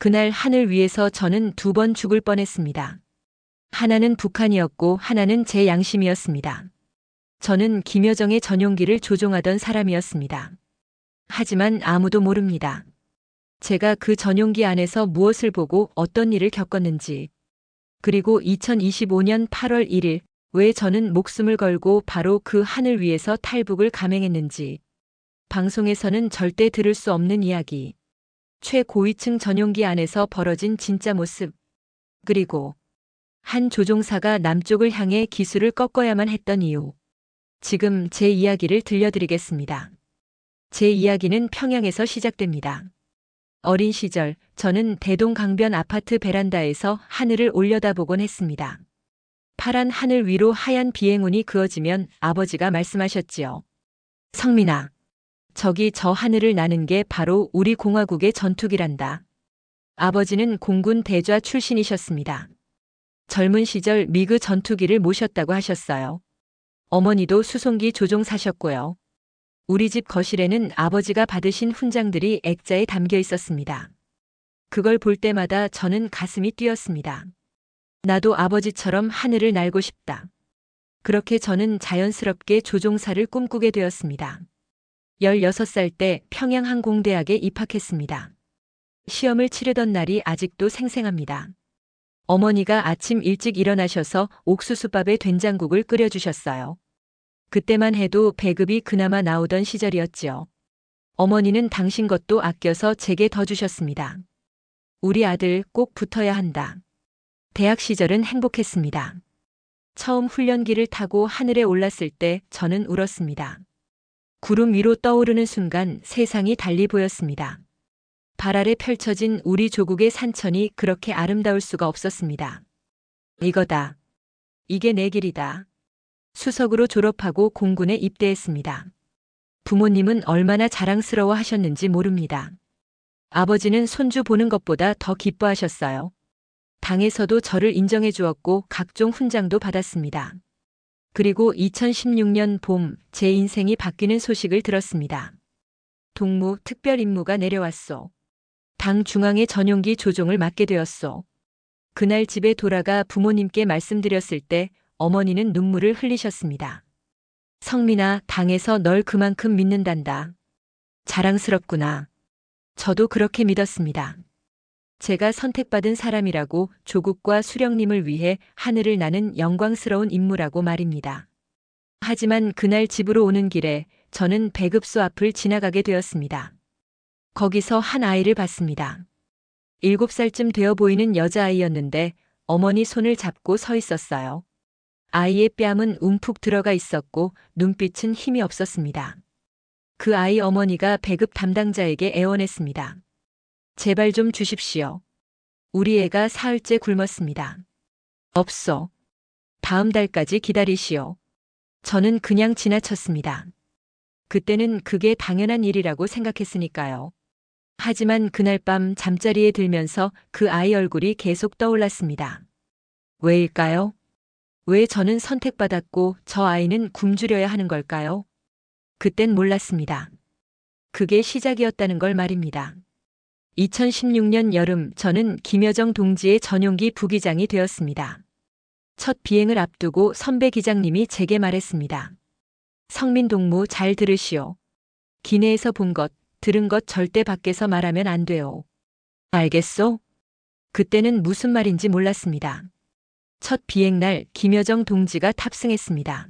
그날 하늘 위에서 저는 두 번 죽을 뻔했습니다. 하나는 북한이었고 하나는 제 양심이었습니다. 저는 김여정의 전용기를 조종하던 사람이었습니다. 하지만 아무도 모릅니다. 제가 그 전용기 안에서 무엇을 보고 어떤 일을 겪었는지, 그리고 2025년 8월 1일 왜 저는 목숨을 걸고 바로 그 하늘 위에서 탈북을 감행했는지, 방송에서는 절대 들을 수 없는 이야기, 최고위층 전용기 안에서 벌어진 진짜 모습, 그리고 한 조종사가 남쪽을 향해 기술을 꺾어야만 했던 이유. 지금 제 이야기를 들려드리겠습니다. 제 이야기는 평양에서 시작됩니다. 어린 시절 저는 대동강변 아파트 베란다에서 하늘을 올려다보곤 했습니다. 파란 하늘 위로 하얀 비행운이 그어지면 아버지가 말씀하셨지요. 성민아, 저기 저 하늘을 나는 게 바로 우리 공화국의 전투기란다. 아버지는 공군 대좌 출신이셨습니다. 젊은 시절 미그 전투기를 모셨다고 하셨어요. 어머니도 수송기 조종사셨고요. 우리 집 거실에는 아버지가 받으신 훈장들이 액자에 담겨 있었습니다. 그걸 볼 때마다 저는 가슴이 뛰었습니다. 나도 아버지처럼 하늘을 날고 싶다. 그렇게 저는 자연스럽게 조종사를 꿈꾸게 되었습니다. 16살 때 평양항공대학에 입학했습니다. 시험을 치르던 날이 아직도 생생합니다. 어머니가 아침 일찍 일어나셔서 옥수수밥에 된장국을 끓여주셨어요. 그때만 해도 배급이 그나마 나오던 시절이었지요. 어머니는 당신 것도 아껴서 제게 더 주셨습니다. 우리 아들 꼭 붙어야 한다. 대학 시절은 행복했습니다. 처음 훈련기를 타고 하늘에 올랐을 때 저는 울었습니다. 구름 위로 떠오르는 순간 세상이 달리 보였습니다. 발 아래 펼쳐진 우리 조국의 산천이 그렇게 아름다울 수가 없었습니다. 이거다. 이게 내 길이다. 수석으로 졸업하고 공군에 입대했습니다. 부모님은 얼마나 자랑스러워 하셨는지 모릅니다. 아버지는 손주 보는 것보다 더 기뻐하셨어요. 당에서도 저를 인정해 주었고 각종 훈장도 받았습니다. 그리고 2016년 봄 제 인생이 바뀌는 소식을 들었습니다. 동무 특별 임무가 내려왔소. 당 중앙의 전용기 조종을 맡게 되었소. 그날 집에 돌아가 부모님께 말씀드렸을 때 어머니는 눈물을 흘리셨습니다. 성민아, 당에서 널 그만큼 믿는단다. 자랑스럽구나. 저도 그렇게 믿었습니다. 제가 선택받은 사람이라고 조국과 수령님을 위해 하늘을 나는 영광스러운 임무라고 말입니다. 하지만 그날 집으로 오는 길에 저는 배급소 앞을 지나가게 되었습니다. 거기서 한 아이를 봤습니다. 7살쯤 되어 보이는 여자아이였는데 어머니 손을 잡고 서 있었어요. 아이의 뺨은 움푹 들어가 있었고 눈빛은 힘이 없었습니다. 그 아이 어머니가 배급 담당자에게 애원했습니다. 제발 좀 주십시오. 우리 애가 사흘째 굶었습니다. 없어. 다음 달까지 기다리시오. 저는 그냥 지나쳤습니다. 그때는 그게 당연한 일이라고 생각했으니까요. 하지만 그날 밤 잠자리에 들면서 그 아이 얼굴이 계속 떠올랐습니다. 왜일까요? 왜 저는 선택받았고 저 아이는 굶주려야 하는 걸까요? 그땐 몰랐습니다. 그게 시작이었다는 걸 말입니다. 2016년 여름 저는 김여정 동지의 전용기 부기장이 되었습니다. 첫 비행을 앞두고 선배 기장님이 제게 말했습니다. 성민 동무 잘 들으시오. 기내에서 본 것, 들은 것 절대 밖에서 말하면 안 돼요. 알겠소? 그때는 무슨 말인지 몰랐습니다. 첫 비행날 김여정 동지가 탑승했습니다.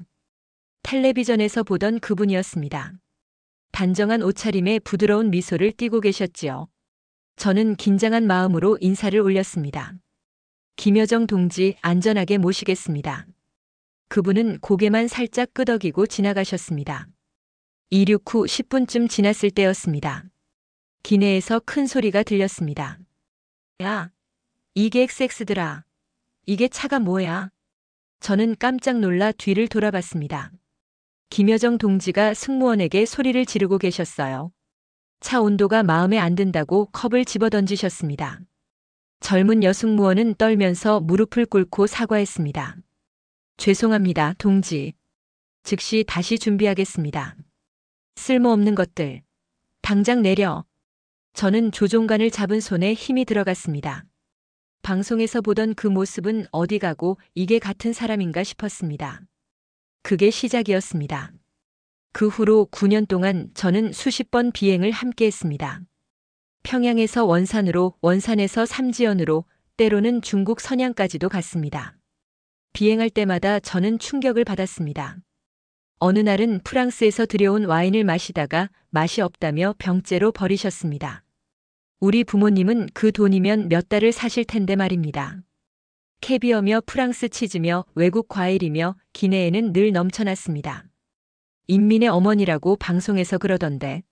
텔레비전에서 보던 그분이었습니다. 단정한 옷차림에 부드러운 미소를 띠고 계셨지요. 저는 긴장한 마음으로 인사를 올렸습니다. 김여정 동지 안전하게 모시겠습니다. 그분은 고개만 살짝 끄덕이고 지나가셨습니다. 이륙 후 10분쯤 지났을 때였습니다. 기내에서 큰 소리가 들렸습니다. 야, 이게 XX-더라. 이게 차가 뭐야? 저는 깜짝 놀라 뒤를 돌아봤습니다. 김여정 동지가 승무원에게 소리를 지르고 계셨어요. 차 온도가 마음에 안 든다고 컵을 집어던지셨습니다. 젊은 여승무원은 떨면서 무릎을 꿇고 사과했습니다. 죄송합니다, 동지. 즉시 다시 준비하겠습니다. 쓸모없는 것들. 당장 내려. 저는 조종관을 잡은 손에 힘이 들어갔습니다. 방송에서 보던 그 모습은 어디 가고 이게 같은 사람인가 싶었습니다. 그게 시작이었습니다. 그 후로 9년 동안 저는 수십 번 비행을 함께 했습니다. 평양에서 원산으로, 원산에서 삼지연으로, 때로는 중국 선양까지도 갔습니다. 비행할 때마다 저는 충격을 받았습니다. 어느 날은 프랑스에서 들여온 와인을 마시다가 맛이 없다며 병째로 버리셨습니다. 우리 부모님은 그 돈이면 몇 달을 사실 텐데 말입니다. 캐비어며 프랑스 치즈며 외국 과일이며 기내에는 늘 넘쳐났습니다. 인민의 어머니라고 방송에서 그러던데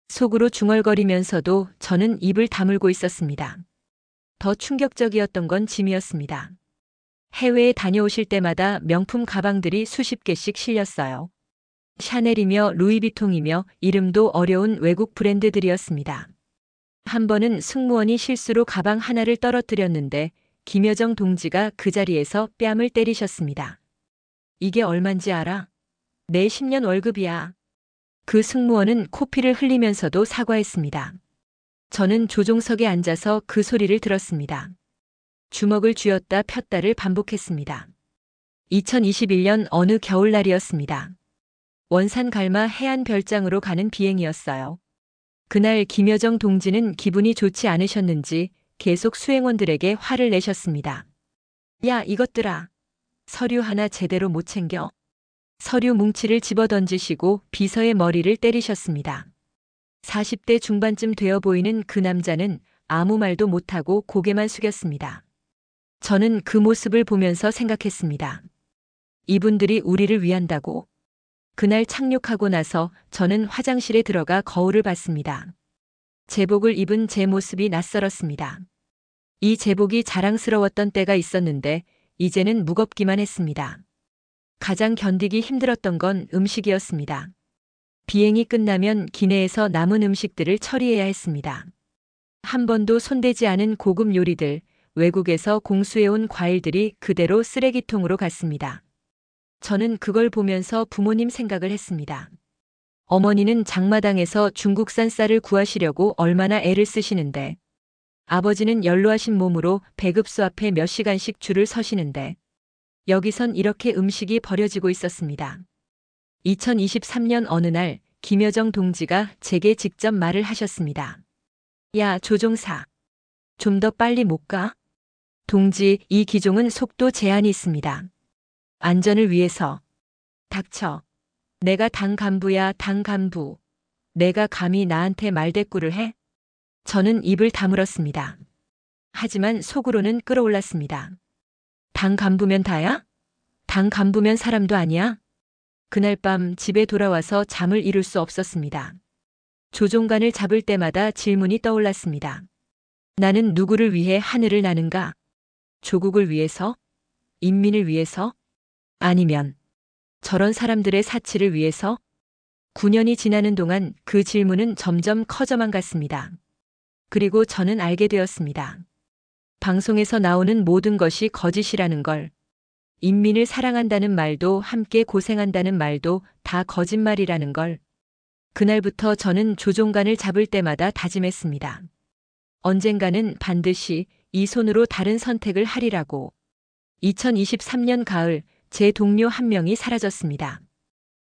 속으로 중얼거리면서도 저는 입을 다물고 있었습니다. 더 충격적이었던 건 짐이었습니다. 해외에 다녀오실 때마다 명품 가방들이 수십 개씩 실렸어요. 샤넬이며 루이비통이며 이름도 어려운 외국 브랜드들이었습니다. 한 번은 승무원이 실수로 가방 하나를 떨어뜨렸는데 김여정 동지가 그 자리에서 뺨을 때리셨습니다. 이게 얼만지 알아? 내 10년 월급이야. 그 승무원은 코피를 흘리면서도 사과했습니다. 저는 조종석에 앉아서 그 소리를 들었습니다. 주먹을 쥐었다 폈다를 반복했습니다. 2021년 어느 겨울날이었습니다. 원산 갈마 해안 별장으로 가는 비행이었어요. 그날 김여정 동지는 기분이 좋지 않으셨는지 계속 수행원들에게 화를 내셨습니다. 야, 이것들아. 서류 하나 제대로 못 챙겨. 서류 뭉치를 집어던지시고 비서의 머리를 때리셨습니다. 40대 중반쯤 되어 보이는 그 남자는 아무 말도 못하고 고개만 숙였습니다. 저는 그 모습을 보면서 생각했습니다. 이분들이 우리를 위한다고. 그날 착륙하고 나서 저는 화장실에 들어가 거울을 봤습니다. 제복을 입은 제 모습이 낯설었습니다. 이 제복이 자랑스러웠던 때가 있었는데 이제는 무겁기만 했습니다. 가장 견디기 힘들었던 건 음식이었습니다. 비행이 끝나면 기내에서 남은 음식들을 처리해야 했습니다. 한 번도 손대지 않은 고급 요리들, 외국에서 공수해온 과일들이 그대로 쓰레기통으로 갔습니다. 저는 그걸 보면서 부모님 생각을 했습니다. 어머니는 장마당에서 중국산 쌀을 구하시려고 얼마나 애를 쓰시는데, 아버지는 연로하신 몸으로 배급소 앞에 몇 시간씩 줄을 서시는데, 여기선 이렇게 음식이 버려지고 있었습니다. 2023년 어느 날 김여정 동지가 제게 직접 말을 하셨습니다. 야, 조종사. 좀 더 빨리 못 가? 동지, 이 기종은 속도 제한이 있습니다. 안전을 위해서. 닥쳐. 내가 당 간부야, 당 간부. 내가 감히 나한테 말대꾸를 해? 저는 입을 다물었습니다. 하지만 속으로는 끓어올랐습니다. 당 간부면 다야? 당 간부면 사람도 아니야? 그날 밤 집에 돌아와서 잠을 이룰 수 없었습니다. 조종관을 잡을 때마다 질문이 떠올랐습니다. 나는 누구를 위해 하늘을 나는가? 조국을 위해서? 인민을 위해서? 아니면 저런 사람들의 사치를 위해서? 9년이 지나는 동안 그 질문은 점점 커져만 갔습니다. 그리고 저는 알게 되었습니다. 방송에서 나오는 모든 것이 거짓이라는 걸. 인민을 사랑한다는 말도 함께 고생한다는 말도 다 거짓말이라는 걸. 그날부터 저는 조종관을 잡을 때마다 다짐했습니다. 언젠가는 반드시 이 손으로 다른 선택을 하리라고. 2023년 가을 제 동료 한 명이 사라졌습니다.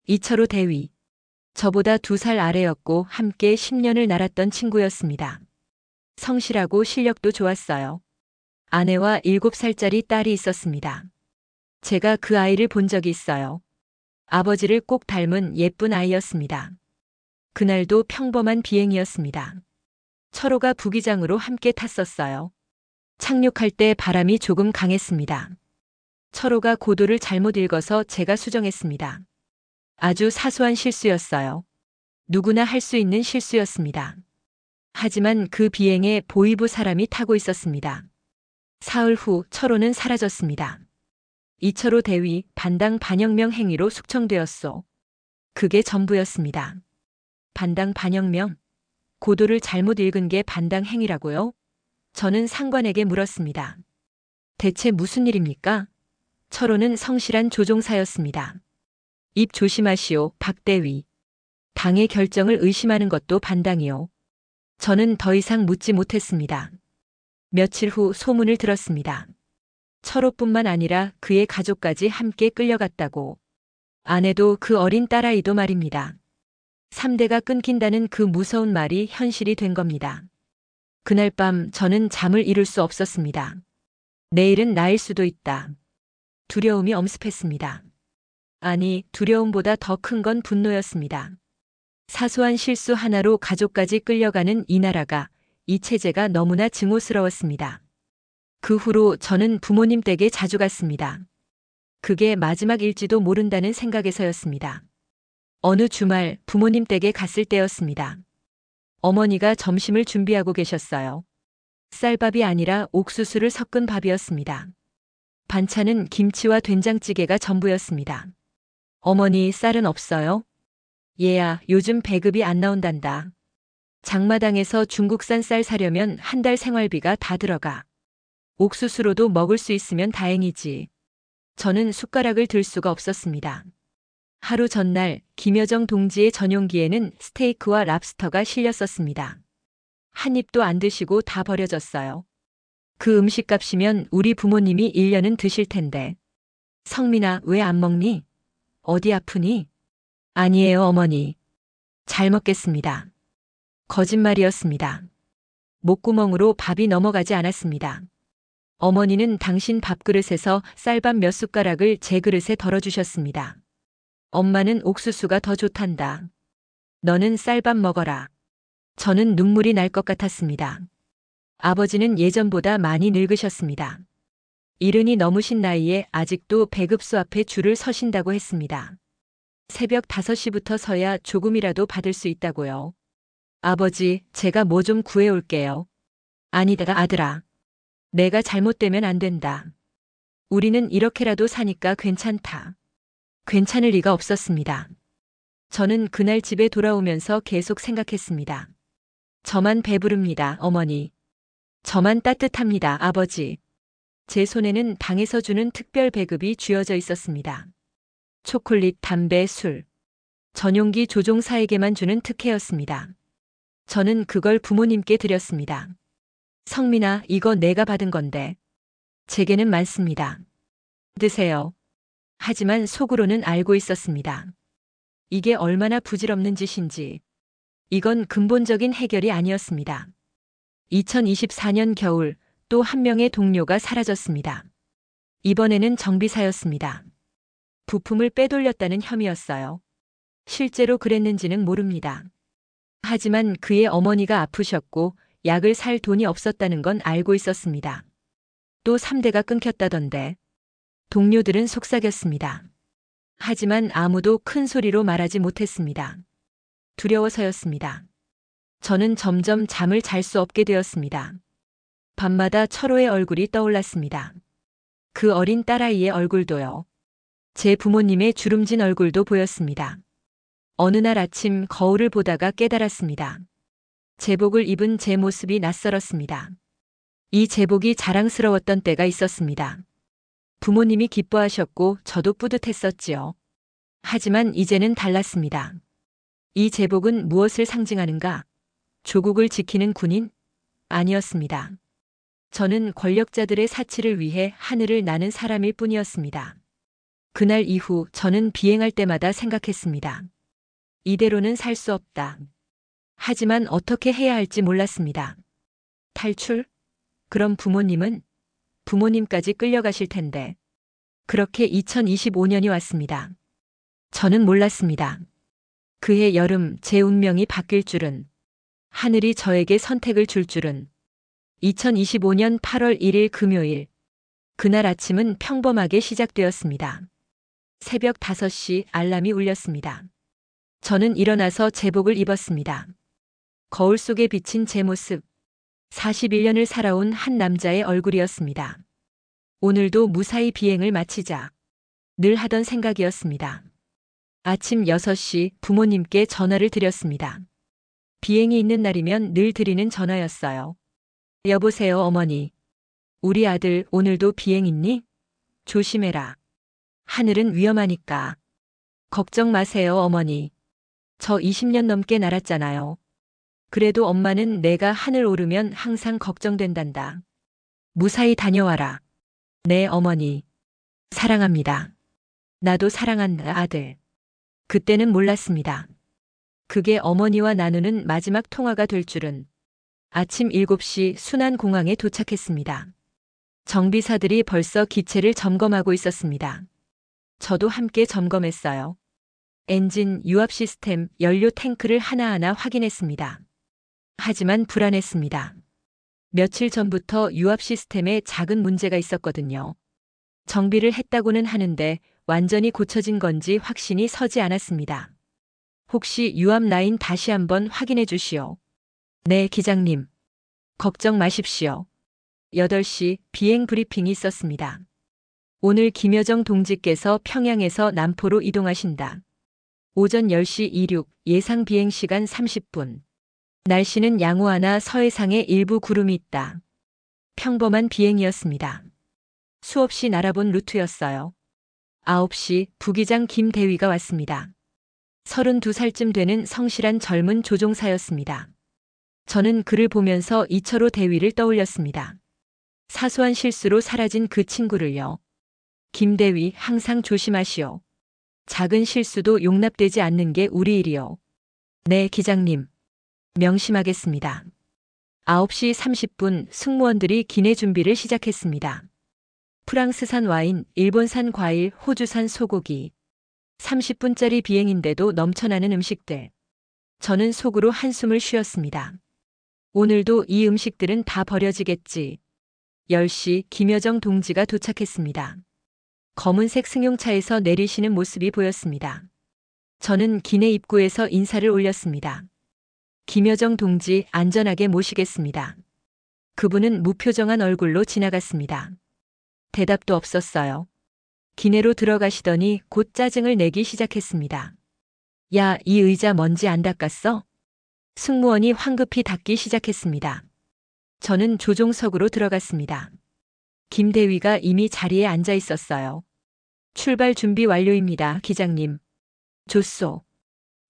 이철우 대위. 저보다 2살 아래였고 함께 10년을 날았던 친구였습니다. 성실하고 실력도 좋았어요. 아내와 7살짜리 딸이 있었습니다. 제가 그 아이를 본 적이 있어요. 아버지를 꼭 닮은 예쁜 아이였습니다. 그날도 평범한 비행이었습니다. 철호가 부기장으로 함께 탔었어요. 착륙할 때 바람이 조금 강했습니다. 철호가 고도를 잘못 읽어서 제가 수정했습니다. 아주 사소한 실수였어요. 누구나 할 수 있는 실수였습니다. 하지만 그 비행에 보위부 사람이 타고 있었습니다. 사흘 후 철호는 사라졌습니다. 이철호 대위 반당 반영명 행위로 숙청되었소. 그게 전부였습니다. 반당 반영명? 고도를 잘못 읽은 게 반당 행위라고요? 저는 상관에게 물었습니다. 대체 무슨 일입니까? 철호는 성실한 조종사였습니다. 입 조심하시오, 박 대위. 당의 결정을 의심하는 것도 반당이요. 저는 더 이상 묻지 못했습니다. 며칠 후 소문을 들었습니다. 철호뿐만 아니라 그의 가족까지 함께 끌려갔다고. 아내도 그 어린 딸아이도 말입니다. 3대가 끊긴다는 그 무서운 말이 현실이 된 겁니다. 그날 밤 저는 잠을 이룰 수 없었습니다. 내일은 나일 수도 있다. 두려움이 엄습했습니다. 아니, 두려움보다 더 큰 건 분노였습니다. 사소한 실수 하나로 가족까지 끌려가는 이 나라가, 이 체제가 너무나 증오스러웠습니다. 그 후로 저는 부모님 댁에 자주 갔습니다. 그게 마지막일지도 모른다는 생각에서였습니다. 어느 주말 부모님 댁에 갔을 때였습니다. 어머니가 점심을 준비하고 계셨어요. 쌀밥이 아니라 옥수수를 섞은 밥이었습니다. 반찬은 김치와 된장찌개가 전부였습니다. 어머니, 쌀은 없어요? 얘야, 요즘 배급이 안 나온단다. 장마당에서 중국산 쌀 사려면 한 달 생활비가 다 들어가. 옥수수로도 먹을 수 있으면 다행이지. 저는 숟가락을 들 수가 없었습니다. 하루 전날 김여정 동지의 전용기에는 스테이크와 랍스터가 실렸었습니다. 한 입도 안 드시고 다 버려졌어요. 그 음식값이면 우리 부모님이 1년은 드실 텐데. 성민아, 왜 안 먹니? 어디 아프니? 아니에요, 어머니. 잘 먹겠습니다. 거짓말이었습니다. 목구멍으로 밥이 넘어가지 않았습니다. 어머니는 당신 밥그릇에서 쌀밥 몇 숟가락을 제 그릇에 덜어주셨습니다. 엄마는 옥수수가 더 좋단다. 너는 쌀밥 먹어라. 저는 눈물이 날 것 같았습니다. 아버지는 예전보다 많이 늙으셨습니다. 이른이 넘으신 나이에 아직도 배급소 앞에 줄을 서신다고 했습니다. 새벽 5시부터 서야 조금이라도 받을 수 있다고요. 아버지, 제가 뭐 좀 구해올게요. 아니다, 아들아. 내가 잘못되면 안 된다. 우리는 이렇게라도 사니까 괜찮다. 괜찮을 리가 없었습니다. 저는 그날 집에 돌아오면서 계속 생각했습니다. 저만 배부릅니다, 어머니. 저만 따뜻합니다, 아버지. 제 손에는 당에서 주는 특별 배급이 쥐어져 있었습니다. 초콜릿, 담배, 술. 전용기 조종사에게만 주는 특혜였습니다. 저는 그걸 부모님께 드렸습니다. 성민아, 이거 내가 받은 건데. 제게는 많습니다. 드세요. 하지만 속으로는 알고 있었습니다. 이게 얼마나 부질없는 짓인지. 이건 근본적인 해결이 아니었습니다. 2024년 겨울 또 한 명의 동료가 사라졌습니다. 이번에는 정비사였습니다. 부품을 빼돌렸다는 혐의였어요. 실제로 그랬는지는 모릅니다. 하지만 그의 어머니가 아프셨고 약을 살 돈이 없었다는 건 알고 있었습니다. 또 3대가 끊겼다던데. 동료들은 속삭였습니다. 하지만 아무도 큰 소리로 말하지 못했습니다. 두려워서였습니다. 저는 점점 잠을 잘 수 없게 되었습니다. 밤마다 철호의 얼굴이 떠올랐습니다. 그 어린 딸아이의 얼굴도요. 제 부모님의 주름진 얼굴도 보였습니다. 어느 날 아침 거울을 보다가 깨달았습니다. 제복을 입은 제 모습이 낯설었습니다. 이 제복이 자랑스러웠던 때가 있었습니다. 부모님이 기뻐하셨고 저도 뿌듯했었지요. 하지만 이제는 달랐습니다. 이 제복은 무엇을 상징하는가? 조국을 지키는 군인? 아니었습니다. 저는 권력자들의 사치를 위해 하늘을 나는 사람일 뿐이었습니다. 그날 이후 저는 비행할 때마다 생각했습니다. 이대로는 살 수 없다. 하지만 어떻게 해야 할지 몰랐습니다. 탈출? 그럼 부모님은? 부모님까지 끌려가실 텐데. 그렇게 2025년이 왔습니다. 저는 몰랐습니다. 그해 여름 제 운명이 바뀔 줄은, 하늘이 저에게 선택을 줄 줄은. 2025년 8월 1일 금요일. 그날 아침은 평범하게 시작되었습니다. 새벽 5시 알람이 울렸습니다. 저는 일어나서 제복을 입었습니다. 거울 속에 비친 제 모습. 41년을 살아온 한 남자의 얼굴이었습니다. 오늘도 무사히 비행을 마치자. 늘 하던 생각이었습니다. 아침 6시 부모님께 전화를 드렸습니다. 비행이 있는 날이면 늘 드리는 전화였어요. 여보세요, 어머니. 우리 아들 오늘도 비행 있니? 조심해라. 하늘은 위험하니까. 걱정 마세요, 어머니. 저 20년 넘게 날았잖아요. 그래도 엄마는 내가 하늘 오르면 항상 걱정된단다. 무사히 다녀와라. 네, 어머니. 사랑합니다. 나도 사랑한다, 아들. 그때는 몰랐습니다. 그게 어머니와 나누는 마지막 통화가 될 줄은. 아침 7시 순안공항에 도착했습니다. 정비사들이 벌써 기체를 점검하고 있었습니다. 저도 함께 점검했어요. 엔진, 유압 시스템, 연료 탱크를 하나하나 확인했습니다. 하지만 불안했습니다. 며칠 전부터 유압 시스템에 작은 문제가 있었거든요. 정비를 했다고는 하는데 완전히 고쳐진 건지 확신이 서지 않았습니다. 혹시 유압 라인 다시 한번 확인해 주시오. 네, 기장님. 걱정 마십시오. 8시 비행 브리핑이 있었습니다. 오늘 김여정 동지께서 평양에서 남포로 이동하신다. 오전 10시 26 예상 비행 시간 30분. 날씨는 양호하나 서해상에 일부 구름이 있다. 평범한 비행이었습니다. 수없이 날아본 루트였어요. 9시 부기장 김대위가 왔습니다. 32살쯤 되는 성실한 젊은 조종사였습니다. 저는 그를 보면서 이철호 대위를 떠올렸습니다. 사소한 실수로 사라진 그 친구를요. 김대위, 항상 조심하시오. 작은 실수도 용납되지 않는 게 우리 일이요. 네, 기장님. 명심하겠습니다. 9시 30분 승무원들이 기내 준비를 시작했습니다. 프랑스산 와인, 일본산 과일, 호주산 소고기. 30분짜리 비행인데도 넘쳐나는 음식들. 저는 속으로 한숨을 쉬었습니다. 오늘도 이 음식들은 다 버려지겠지. 10시 김여정 동지가 도착했습니다. 검은색 승용차에서 내리시는 모습이 보였습니다. 저는 기내 입구에서 인사를 올렸습니다. 김여정 동지 안전하게 모시겠습니다. 그분은 무표정한 얼굴로 지나갔습니다. 대답도 없었어요. 기내로 들어가시더니 곧 짜증을 내기 시작했습니다. 야, 이 의자 먼지 안 닦았어? 승무원이 황급히 닦기 시작했습니다. 저는 조종석으로 들어갔습니다. 김대위가 이미 자리에 앉아 있었어요. 출발 준비 완료입니다, 기장님. 조쏘.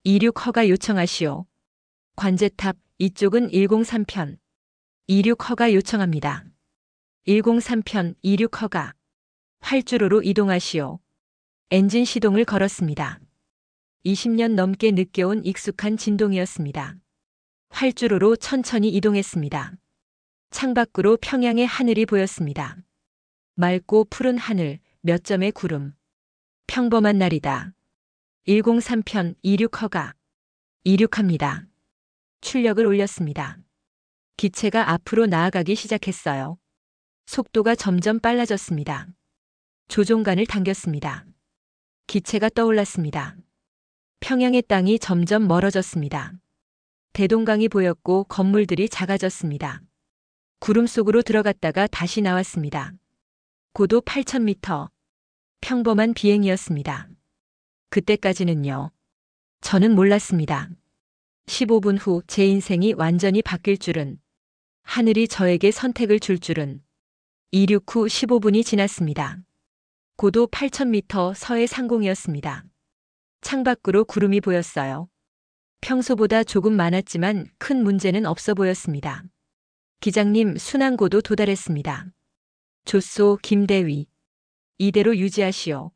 26 허가 요청하시오. 관제탑, 이쪽은 103편. 26 허가 요청합니다. 103편, 26 허가. 활주로로 이동하시오. 엔진 시동을 걸었습니다. 20년 넘게 느껴온 익숙한 진동이었습니다. 활주로로 천천히 이동했습니다. 창밖으로 평양의 하늘이 보였습니다. 맑고 푸른 하늘, 몇 점의 구름. 평범한 날이다. 103편 26 허가. 이륙합니다. 출력을 올렸습니다. 기체가 앞으로 나아가기 시작했어요. 속도가 점점 빨라졌습니다. 조종간을 당겼습니다. 기체가 떠올랐습니다. 평양의 땅이 점점 멀어졌습니다. 대동강이 보였고 건물들이 작아졌습니다. 구름 속으로 들어갔다가 다시 나왔습니다. 고도 8,000m. 평범한 비행이었습니다. 그때까지는요. 저는 몰랐습니다. 15분 후 제 인생이 완전히 바뀔 줄은, 하늘이 저에게 선택을 줄 줄은. 이륙 후 15분이 지났습니다. 고도 8,000m 서해 상공이었습니다. 창밖으로 구름이 보였어요. 평소보다 조금 많았지만 큰 문제는 없어 보였습니다. 기장님, 순항고도 도달했습니다. 조쏘 김대위. 이대로 유지하시오.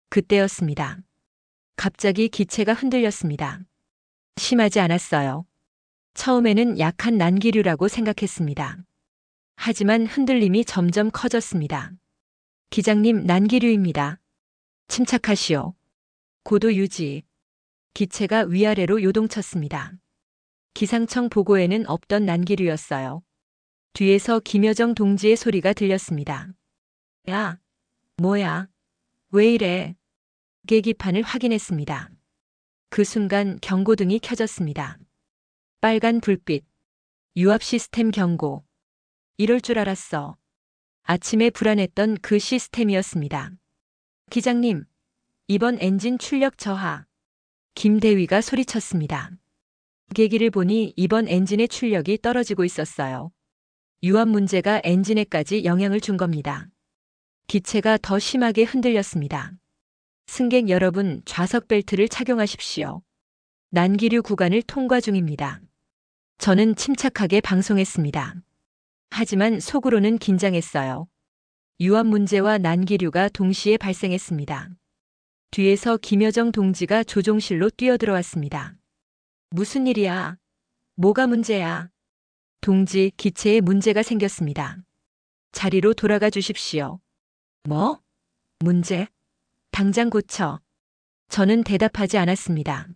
그때였습니다. 갑자기 기체가 흔들렸습니다. 심하지 않았어요. 처음에는 약한 난기류라고 생각했습니다. 하지만 흔들림이 점점 커졌습니다. 기장님, 난기류입니다. 침착하시오. 고도 유지. 기체가 위아래로 요동쳤습니다. 기상청 보고에는 없던 난기류였어요. 뒤에서 김여정 동지의 소리가 들렸습니다. 야, 뭐야? 왜 이래? 계기판을 확인했습니다. 그 순간 경고등이 켜졌습니다. 빨간 불빛. 유압 시스템 경고. 이럴 줄 알았어. 아침에 불안했던 그 시스템이었습니다. 기장님, 이번 엔진 출력 저하. 김대위가 소리쳤습니다. 계기를 보니 이번 엔진의 출력이 떨어지고 있었어요. 유압 문제가 엔진에까지 영향을 준 겁니다. 기체가 더 심하게 흔들렸습니다. 승객 여러분, 좌석 벨트를 착용하십시오. 난기류 구간을 통과 중입니다. 저는 침착하게 방송했습니다. 하지만 속으로는 긴장했어요. 유압 문제와 난기류가 동시에 발생했습니다. 뒤에서 김여정 동지가 조종실로 뛰어들어왔습니다. 무슨 일이야? 뭐가 문제야? 동지, 기체에 문제가 생겼습니다. 자리로 돌아가 주십시오. 뭐? 문제? 당장 고쳐. 저는 대답하지 않았습니다.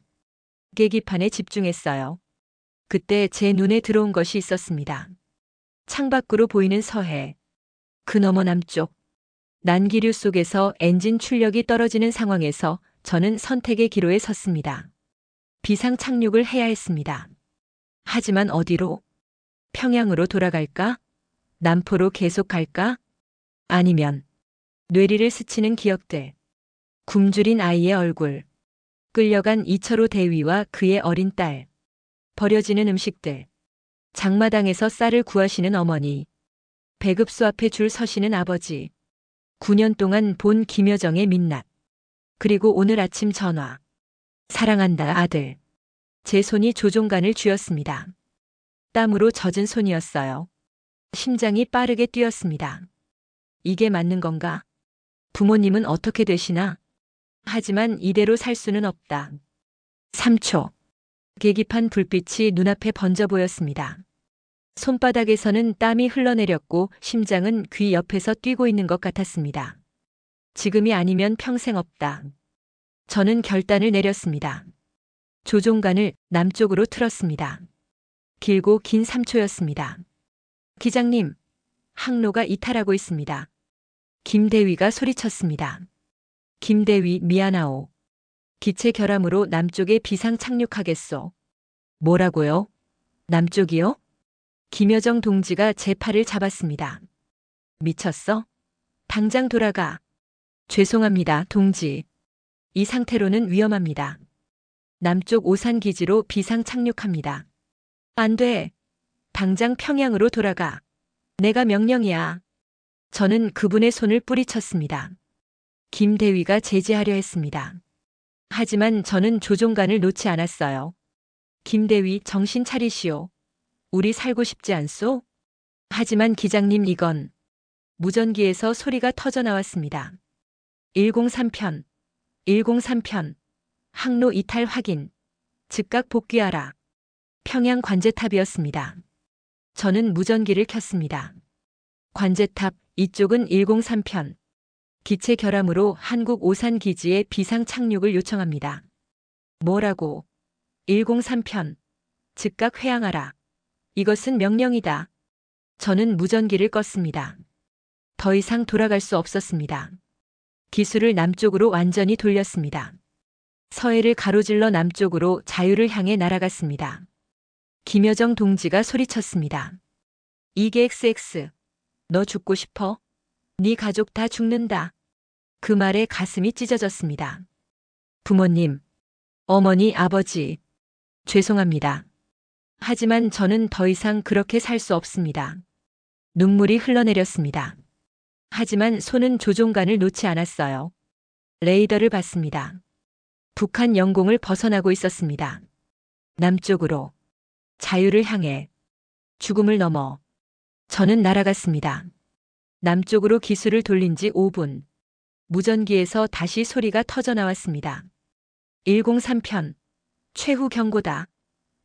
계기판에 집중했어요. 그때 제 눈에 들어온 것이 있었습니다. 창밖으로 보이는 서해. 그 너머 남쪽. 난기류 속에서 엔진 출력이 떨어지는 상황에서 저는 선택의 기로에 섰습니다. 비상 착륙을 해야 했습니다. 하지만 어디로? 평양으로 돌아갈까? 남포로 계속 갈까? 아니면 뇌리를 스치는 기억들. 굶주린 아이의 얼굴. 끌려간 이철호 대위와 그의 어린 딸. 버려지는 음식들. 장마당에서 쌀을 구하시는 어머니. 배급소 앞에 줄 서시는 아버지. 9년 동안 본 김여정의 민낯. 그리고 오늘 아침 전화. 사랑한다, 아들. 제 손이 조종간을 쥐었습니다. 땀으로 젖은 손이었어요. 심장이 빠르게 뛰었습니다. 이게 맞는 건가? 부모님은 어떻게 되시나? 하지만 이대로 살 수는 없다. 3초. 계기판 불빛이 눈앞에 번져 보였습니다. 손바닥에서는 땀이 흘러내렸고 심장은 귀 옆에서 뛰고 있는 것 같았습니다. 지금이 아니면 평생 없다. 저는 결단을 내렸습니다. 조종간을 남쪽으로 틀었습니다. 길고 긴 3초였습니다. 기장님, 항로가 이탈하고 있습니다. 김대위가 소리쳤습니다. 김대위 미안하오. 기체 결함으로 남쪽에 비상 착륙하겠소. 뭐라고요? 남쪽이요? 김여정 동지가 제 팔을 잡았습니다. 미쳤어? 당장 돌아가. 죄송합니다, 동지. 이 상태로는 위험합니다. 남쪽 오산 기지로 비상 착륙합니다. 안 돼. 당장 평양으로 돌아가. 내가 명령이야. 저는 그분의 손을 뿌리쳤습니다. 김대위가 제지하려 했습니다. 하지만 저는 조종간을 놓지 않았어요. 김대위, 정신 차리시오. 우리 살고 싶지 않소? 하지만 기장님, 이건. 무전기에서 소리가 터져 나왔습니다. 103편. 103편. 항로 이탈 확인. 즉각 복귀하라. 평양 관제탑이었습니다. 저는 무전기를 켰습니다. 관제탑, 이쪽은 103편. 기체 결함으로 한국 오산 기지에 비상 착륙을 요청합니다. 뭐라고? 103편. 즉각 회항하라. 이것은 명령이다. 저는 무전기를 껐습니다. 더 이상 돌아갈 수 없었습니다. 기술을 남쪽으로 완전히 돌렸습니다. 서해를 가로질러 남쪽으로 자유를 향해 날아갔습니다. 김여정 동지가 소리쳤습니다. 이게 XX. 너 죽고 싶어? 네 가족 다 죽는다. 그 말에 가슴이 찢어졌습니다. 부모님, 어머니, 아버지. 죄송합니다. 하지만 저는 더 이상 그렇게 살 수 없습니다. 눈물이 흘러내렸습니다. 하지만 손은 조종간을 놓지 않았어요. 레이더를 봤습니다. 북한 영공을 벗어나고 있었습니다. 남쪽으로. 자유를 향해. 죽음을 넘어. 저는 날아갔습니다. 남쪽으로 기술을 돌린 지 5분. 무전기에서 다시 소리가 터져 나왔습니다. 103편. 최후 경고다.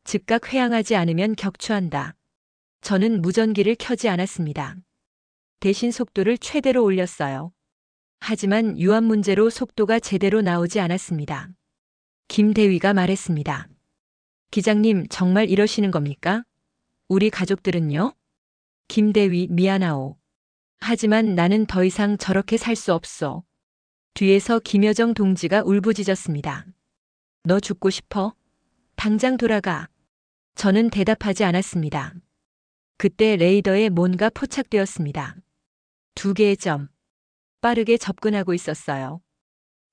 즉각 회항하지 않으면 격추한다. 저는 무전기를 켜지 않았습니다. 대신 속도를 최대로 올렸어요. 하지만 유압 문제로 속도가 제대로 나오지 않았습니다. 김대위가 말했습니다. 기장님, 정말 이러시는 겁니까? 우리 가족들은요? 김대위, 미안하오. 하지만 나는 더 이상 저렇게 살 수 없어. 뒤에서 김여정 동지가 울부짖었습니다. 너 죽고 싶어? 당장 돌아가. 저는 대답하지 않았습니다. 그때 레이더에 뭔가 포착되었습니다. 2개의 점. 빠르게 접근하고 있었어요.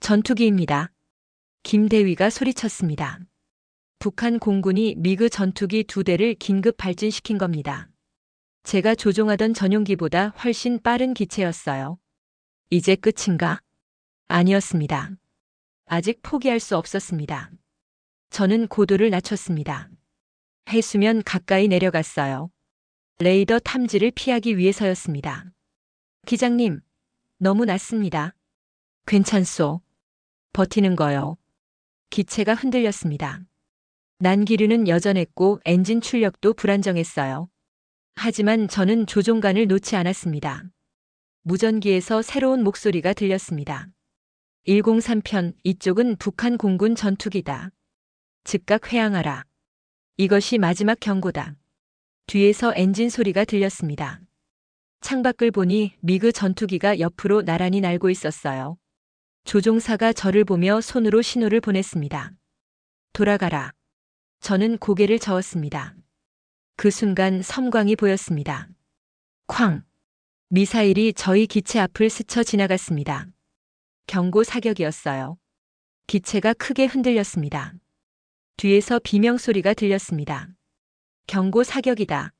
전투기입니다. 김대위가 소리쳤습니다. 북한 공군이 미그 전투기 2대를 긴급 발진시킨 겁니다. 제가 조종하던 전용기보다 훨씬 빠른 기체였어요. 이제 끝인가? 아니었습니다. 아직 포기할 수 없었습니다. 저는 고도를 낮췄습니다. 해수면 가까이 내려갔어요. 레이더 탐지를 피하기 위해서였습니다. 기장님, 너무 낮습니다. 괜찮소. 버티는 거요. 기체가 흔들렸습니다. 난기류는 여전했고 엔진 출력도 불안정했어요. 하지만 저는 조종관을 놓지 않았습니다. 무전기에서 새로운 목소리가 들렸습니다. 103편, 이쪽은 북한 공군 전투기다. 즉각 회항하라. 이것이 마지막 경고다. 뒤에서 엔진 소리가 들렸습니다. 창밖을 보니 미그 전투기가 옆으로 나란히 날고 있었어요. 조종사가 저를 보며 손으로 신호를 보냈습니다. 돌아가라. 저는 고개를 저었습니다. 그 순간 섬광이 보였습니다. 쾅! 미사일이 저희 기체 앞을 스쳐 지나갔습니다. 경고 사격이었어요. 기체가 크게 흔들렸습니다. 뒤에서 비명 소리가 들렸습니다. 경고 사격이다.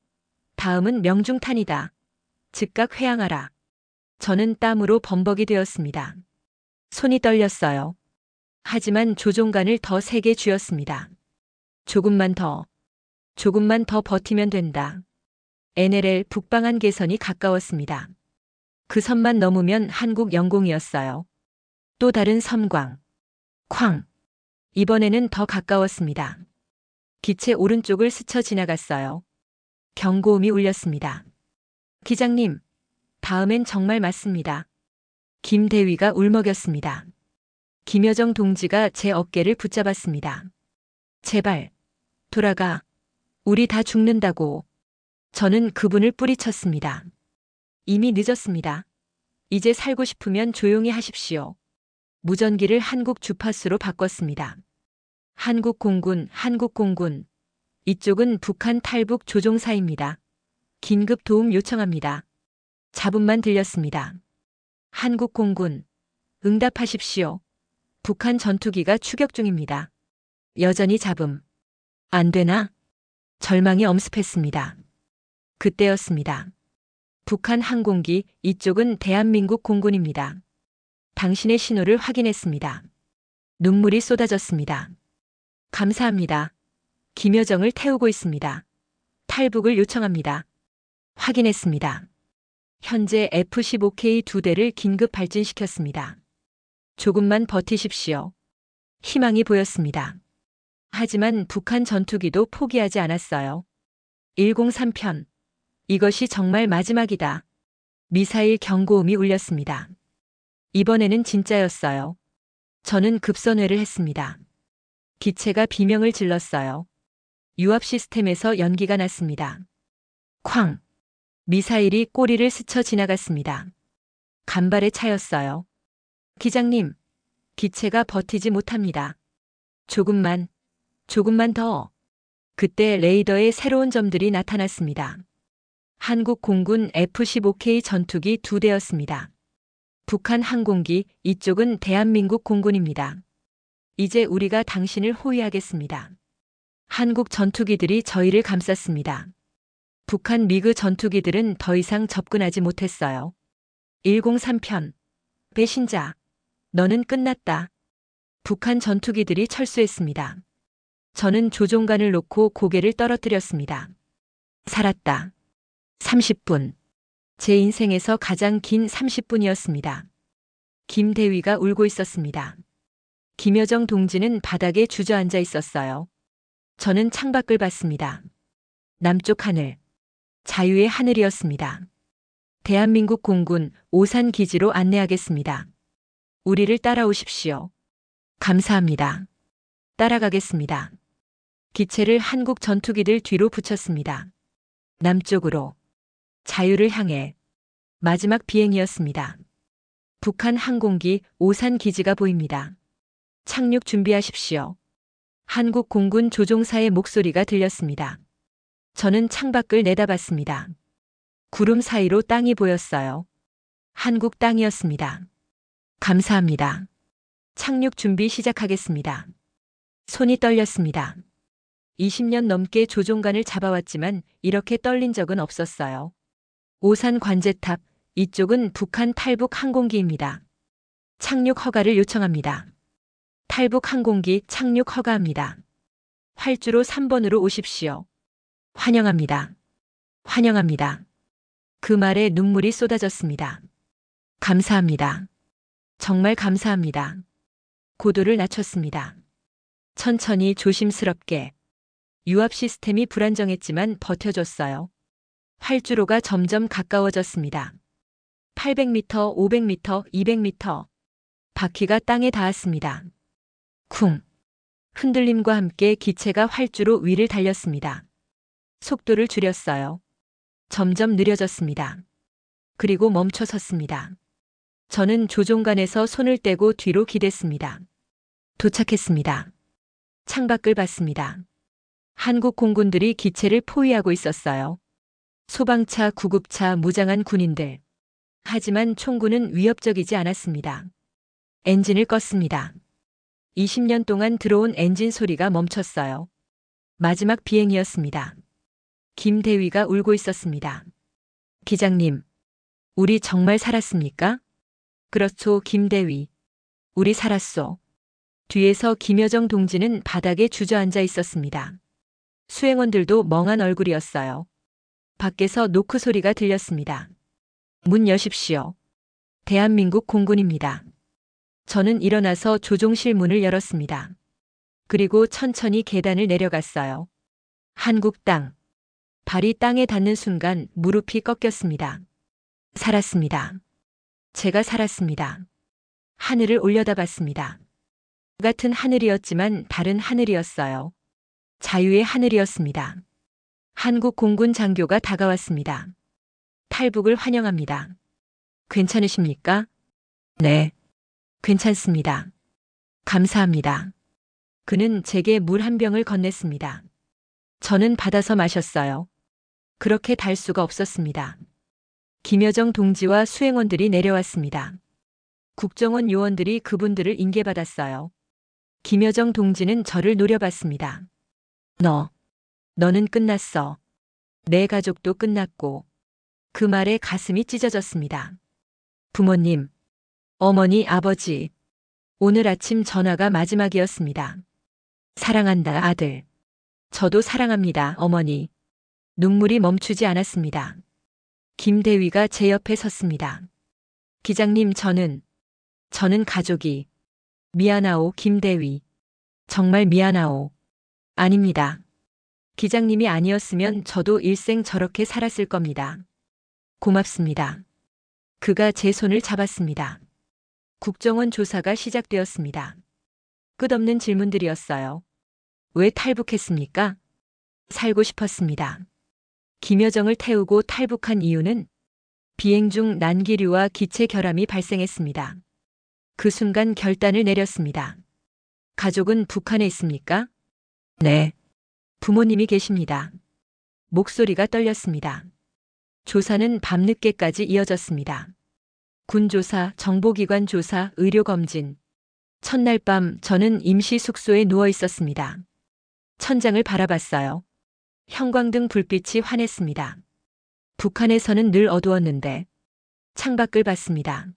다음은 명중탄이다. 즉각 회항하라. 저는 땀으로 범벅이 되었습니다. 손이 떨렸어요. 하지만 조종관을 더 세게 쥐었습니다. 조금만 더 버티면 된다. NLL 북방한 개선이 가까웠습니다. 그 선만 넘으면 한국 영공이었어요. 또 다른 섬광. 쾅! 이번에는 더 가까웠습니다. 기체 오른쪽을 스쳐 지나갔어요. 경고음이 울렸습니다. 기장님, 다음엔 정말 맞습니다. 김대위가 울먹였습니다. 김여정 동지가 제 어깨를 붙잡았습니다. 제발, 돌아가. 우리 다 죽는다고. 저는 그분을 뿌리쳤습니다. 이미 늦었습니다. 이제 살고 싶으면 조용히 하십시오. 무전기를 한국 주파수로 바꿨습니다. 한국 공군. 이쪽은 북한 탈북 조종사입니다. 긴급 도움 요청합니다. 잡음만 들렸습니다. 한국 공군. 응답하십시오. 북한 전투기가 추격 중입니다. 여전히 잡음. 안 되나? 절망이 엄습했습니다. 그때였습니다. 북한 항공기, 이쪽은 대한민국 공군입니다. 당신의 신호를 확인했습니다. 눈물이 쏟아졌습니다. 감사합니다. 김여정을 태우고 있습니다. 탈북을 요청합니다. 확인했습니다. 현재 F-15K 2대를 긴급 발진시켰습니다. 조금만 버티십시오. 희망이 보였습니다. 하지만 북한 전투기도 포기하지 않았어요. 103편. 이것이 정말 마지막이다. 미사일 경고음이 울렸습니다. 이번에는 진짜였어요. 저는 급선회를 했습니다. 기체가 비명을 질렀어요. 유압 시스템에서 연기가 났습니다. 쾅! 미사일이 꼬리를 스쳐 지나갔습니다. 간발의 차였어요. 기장님, 기체가 버티지 못합니다. 조금만 더. 그때 레이더에 새로운 점들이 나타났습니다. 한국 공군 F-15K 전투기 2대였습니다. 북한 항공기, 이쪽은 대한민국 공군입니다. 이제 우리가 당신을 호위하겠습니다. 한국 전투기들이 저희를 감쌌습니다. 북한 미그 전투기들은 더 이상 접근하지 못했어요. 103편. 배신자. 너는 끝났다. 북한 전투기들이 철수했습니다. 저는 조종관을 놓고 고개를 떨어뜨렸습니다. 살았다. 30분. 제 인생에서 가장 긴 30분이었습니다. 김대위가 울고 있었습니다. 김여정 동지는 바닥에 주저앉아 있었어요. 저는 창밖을 봤습니다. 남쪽 하늘. 자유의 하늘이었습니다. 대한민국 공군 오산 기지로 안내하겠습니다. 우리를 따라오십시오. 감사합니다. 따라가겠습니다. 기체를 한국 전투기들 뒤로 붙였습니다. 남쪽으로. 자유를 향해. 마지막 비행이었습니다. 북한 항공기 오산 기지가 보입니다. 착륙 준비하십시오. 한국 공군 조종사의 목소리가 들렸습니다. 저는 창밖을 내다봤습니다. 구름 사이로 땅이 보였어요. 한국 땅이었습니다. 감사합니다. 착륙 준비 시작하겠습니다. 손이 떨렸습니다. 20년 넘게 조종관을 잡아왔지만 이렇게 떨린 적은 없었어요. 오산 관제탑, 이쪽은 북한 탈북 항공기입니다. 착륙 허가를 요청합니다. 탈북 항공기 착륙 허가합니다. 활주로 3번으로 오십시오. 환영합니다. 환영합니다. 그 말에 눈물이 쏟아졌습니다. 감사합니다. 정말 감사합니다. 고도를 낮췄습니다. 천천히 조심스럽게. 유압 시스템이 불안정했지만 버텨줬어요. 활주로가 점점 가까워졌습니다. 800m, 500m, 200m. 바퀴가 땅에 닿았습니다. 쿵. 흔들림과 함께 기체가 활주로 위를 달렸습니다. 속도를 줄였어요. 점점 느려졌습니다. 그리고 멈춰 섰습니다. 저는 조종관에서 손을 떼고 뒤로 기댔습니다. 도착했습니다. 창밖을 봤습니다. 한국 공군들이 기체를 포위하고 있었어요. 소방차, 구급차, 무장한 군인들. 하지만 총구는 위협적이지 않았습니다. 엔진을 껐습니다. 20년 동안 들어온 엔진 소리가 멈췄어요. 마지막 비행이었습니다. 김대위가 울고 있었습니다. 기장님, 우리 정말 살았습니까? 그렇소, 김대위. 우리 살았소. 뒤에서 김여정 동지는 바닥에 주저앉아 있었습니다. 수행원들도 멍한 얼굴이었어요. 밖에서 노크 소리가 들렸습니다. 문 여십시오. 대한민국 공군입니다. 저는 일어나서 조종실 문을 열었습니다. 그리고 천천히 계단을 내려갔어요. 한국 땅. 발이 땅에 닿는 순간 무릎이 꺾였습니다. 살았습니다. 제가 살았습니다. 하늘을 올려다봤습니다. 같은 하늘이었지만 다른 하늘이었어요. 자유의 하늘이었습니다. 한국 공군 장교가 다가왔습니다. 탈북을 환영합니다. 괜찮으십니까? 네. 괜찮습니다. 감사합니다. 그는 제게 물 한 병을 건넸습니다. 저는 받아서 마셨어요. 그렇게 달 수가 없었습니다. 김여정 동지와 수행원들이 내려왔습니다. 국정원 요원들이 그분들을 인계받았어요. 김여정 동지는 저를 노려봤습니다. 너는 끝났어. 내 가족도 끝났고. 그 말에 가슴이 찢어졌습니다. 부모님, 어머니, 아버지. 오늘 아침 전화가 마지막이었습니다. 사랑한다, 아들. 저도 사랑합니다, 어머니. 눈물이 멈추지 않았습니다. 김대위가 제 옆에 섰습니다. 기장님, 저는 가족이. 미안하오, 김대위. 정말 미안하오. 아닙니다. 기장님이 아니었으면 저도 일생 저렇게 살았을 겁니다. 고맙습니다. 그가 제 손을 잡았습니다. 국정원 조사가 시작되었습니다. 끝없는 질문들이었어요. 왜 탈북했습니까? 살고 싶었습니다. 김여정을 태우고 탈북한 이유는 비행 중 난기류와 기체 결함이 발생했습니다. 그 순간 결단을 내렸습니다. 가족은 북한에 있습니까? 네. 부모님이 계십니다. 목소리가 떨렸습니다. 조사는 밤늦게까지 이어졌습니다. 군조사, 정보기관 조사, 의료검진. 첫날 밤 저는 임시 숙소에 누워 있었습니다. 천장을 바라봤어요. 형광등 불빛이 환했습니다. 북한에서는 늘 어두웠는데 창밖을 봤습니다.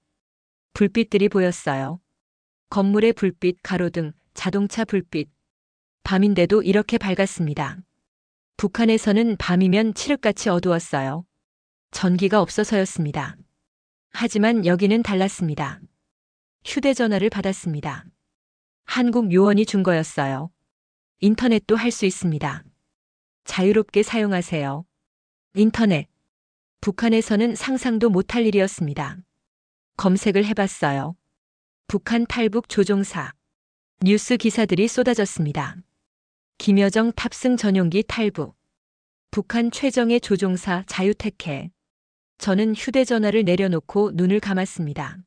불빛들이 보였어요. 건물의 불빛, 가로등, 자동차 불빛. 밤인데도 이렇게 밝았습니다. 북한에서는 밤이면 칠흑같이 어두웠어요. 전기가 없어서였습니다. 하지만 여기는 달랐습니다. 휴대전화를 받았습니다. 한국 요원이 준 거였어요. 인터넷도 할 수 있습니다. 자유롭게 사용하세요. 인터넷. 북한에서는 상상도 못할 일이었습니다. 검색을 해봤어요. 북한 탈북 조종사. 뉴스 기사들이 쏟아졌습니다. 김여정 탑승 전용기 탈북. 북한 최정예 조종사 자유택해. 저는 휴대전화를 내려놓고 눈을 감았습니다.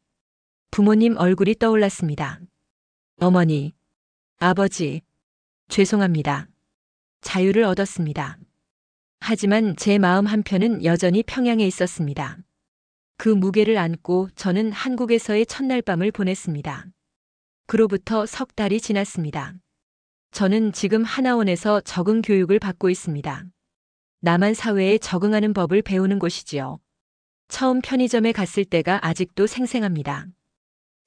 부모님 얼굴이 떠올랐습니다. 어머니, 아버지, 죄송합니다. 자유를 얻었습니다. 하지만 제 마음 한편은 여전히 평양에 있었습니다. 그 무게를 안고 저는 한국에서의 첫날 밤을 보냈습니다. 그로부터 석 달이 지났습니다. 저는 지금 하나원에서 적응 교육을 받고 있습니다. 남한 사회에 적응하는 법을 배우는 곳이지요. 처음 편의점에 갔을 때가 아직도 생생합니다.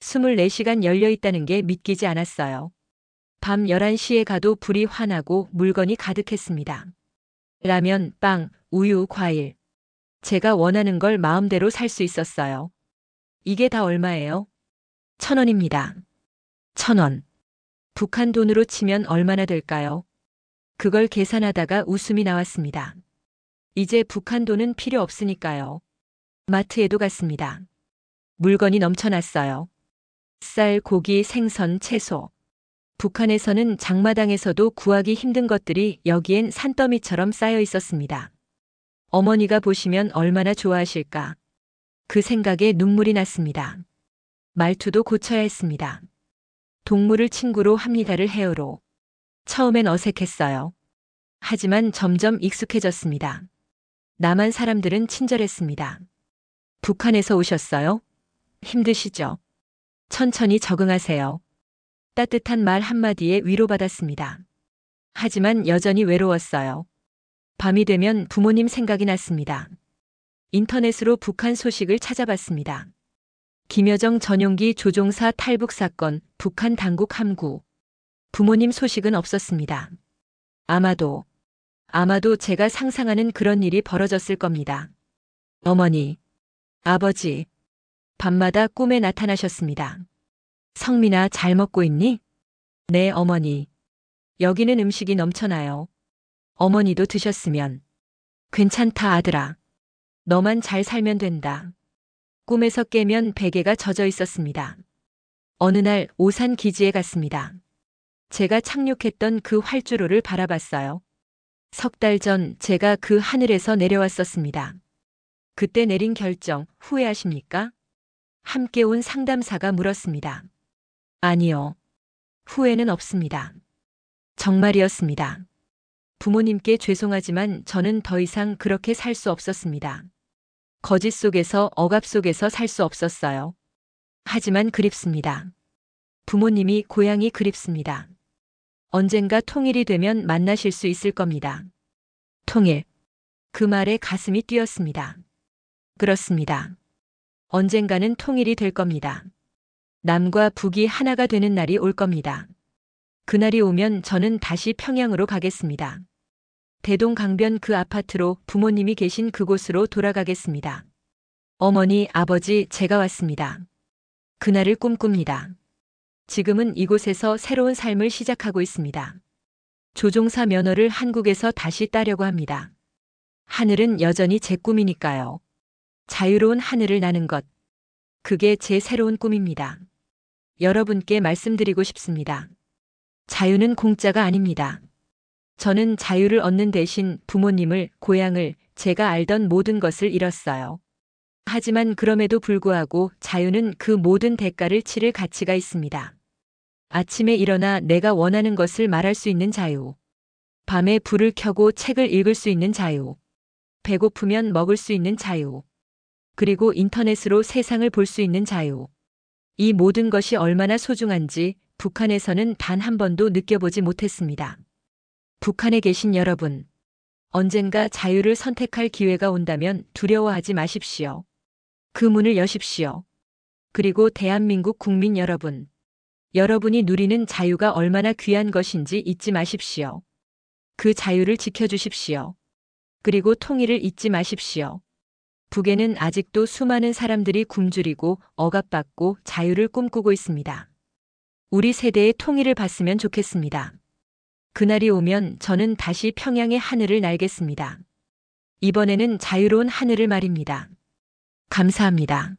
24시간 열려 있다는 게 믿기지 않았어요. 밤 11시에 가도 불이 환하고 물건이 가득했습니다. 라면, 빵, 우유, 과일. 제가 원하는 걸 마음대로 살 수 있었어요. 이게 다 얼마예요? 1,000원입니다. 1,000원. 북한 돈으로 치면 얼마나 될까요? 그걸 계산하다가 웃음이 나왔습니다. 이제 북한 돈은 필요 없으니까요. 마트에도 갔습니다. 물건이 넘쳐났어요. 쌀, 고기, 생선, 채소. 북한에서는 장마당에서도 구하기 힘든 것들이 여기엔 산더미처럼 쌓여 있었습니다. 어머니가 보시면 얼마나 좋아하실까. 그 생각에 눈물이 났습니다. 말투도 고쳐야 했습니다. 동물을 친구로 합니다를 해요로. 처음엔 어색했어요. 하지만 점점 익숙해졌습니다. 남한 사람들은 친절했습니다. 북한에서 오셨어요? 힘드시죠? 천천히 적응하세요. 따뜻한 말 한마디에 위로받았습니다. 하지만 여전히 외로웠어요. 밤이 되면 부모님 생각이 났습니다. 인터넷으로 북한 소식을 찾아봤습니다. 김여정 전용기 조종사 탈북 사건, 북한 당국 함구. 부모님 소식은 없었습니다. 아마도 제가 상상하는 그런 일이 벌어졌을 겁니다. 어머니, 아버지, 밤마다 꿈에 나타나셨습니다. 성민아, 잘 먹고 있니? 네, 어머니. 여기는 음식이 넘쳐나요. 어머니도 드셨으면. 괜찮다, 아들아. 너만 잘 살면 된다. 꿈에서 깨면 베개가 젖어 있었습니다. 어느 날 오산 기지에 갔습니다. 제가 착륙했던 그 활주로를 바라봤어요. 석 달 전 제가 그 하늘에서 내려왔었습니다. 그때 내린 결정 후회하십니까? 함께 온 상담사가 물었습니다. 아니요. 후회는 없습니다. 정말이었습니다. 부모님께 죄송하지만 저는 더 이상 그렇게 살 수 없었습니다. 거짓 속에서 억압 속에서 살 수 없었어요. 하지만 그립습니다. 부모님이 고향이 그립습니다. 언젠가 통일이 되면 만나실 수 있을 겁니다. 통일. 그 말에 가슴이 뛰었습니다. 그렇습니다. 언젠가는 통일이 될 겁니다. 남과 북이 하나가 되는 날이 올 겁니다. 그날이 오면 저는 다시 평양으로 가겠습니다. 대동강변 그 아파트로 부모님이 계신 그곳으로 돌아가겠습니다. 어머니, 아버지, 제가 왔습니다. 그날을 꿈꿉니다. 지금은 이곳에서 새로운 삶을 시작하고 있습니다. 조종사 면허를 한국에서 다시 따려고 합니다. 하늘은 여전히 제 꿈이니까요. 자유로운 하늘을 나는 것. 그게 제 새로운 꿈입니다. 여러분께 말씀드리고 싶습니다. 자유는 공짜가 아닙니다. 저는 자유를 얻는 대신 부모님을, 고향을, 제가 알던 모든 것을 잃었어요. 하지만 그럼에도 불구하고 자유는 그 모든 대가를 치를 가치가 있습니다. 아침에 일어나 내가 원하는 것을 말할 수 있는 자유. 밤에 불을 켜고 책을 읽을 수 있는 자유. 배고프면 먹을 수 있는 자유. 그리고 인터넷으로 세상을 볼 수 있는 자유. 이 모든 것이 얼마나 소중한지 북한에서는 단 한 번도 느껴보지 못했습니다. 북한에 계신 여러분, 언젠가 자유를 선택할 기회가 온다면 두려워하지 마십시오. 그 문을 여십시오. 그리고 대한민국 국민 여러분, 여러분이 누리는 자유가 얼마나 귀한 것인지 잊지 마십시오. 그 자유를 지켜주십시오. 그리고 통일을 잊지 마십시오. 북에는 아직도 수많은 사람들이 굶주리고 억압받고 자유를 꿈꾸고 있습니다. 우리 세대의 통일을 봤으면 좋겠습니다. 그날이 오면 저는 다시 평양의 하늘을 날겠습니다. 이번에는 자유로운 하늘을 말입니다. 감사합니다.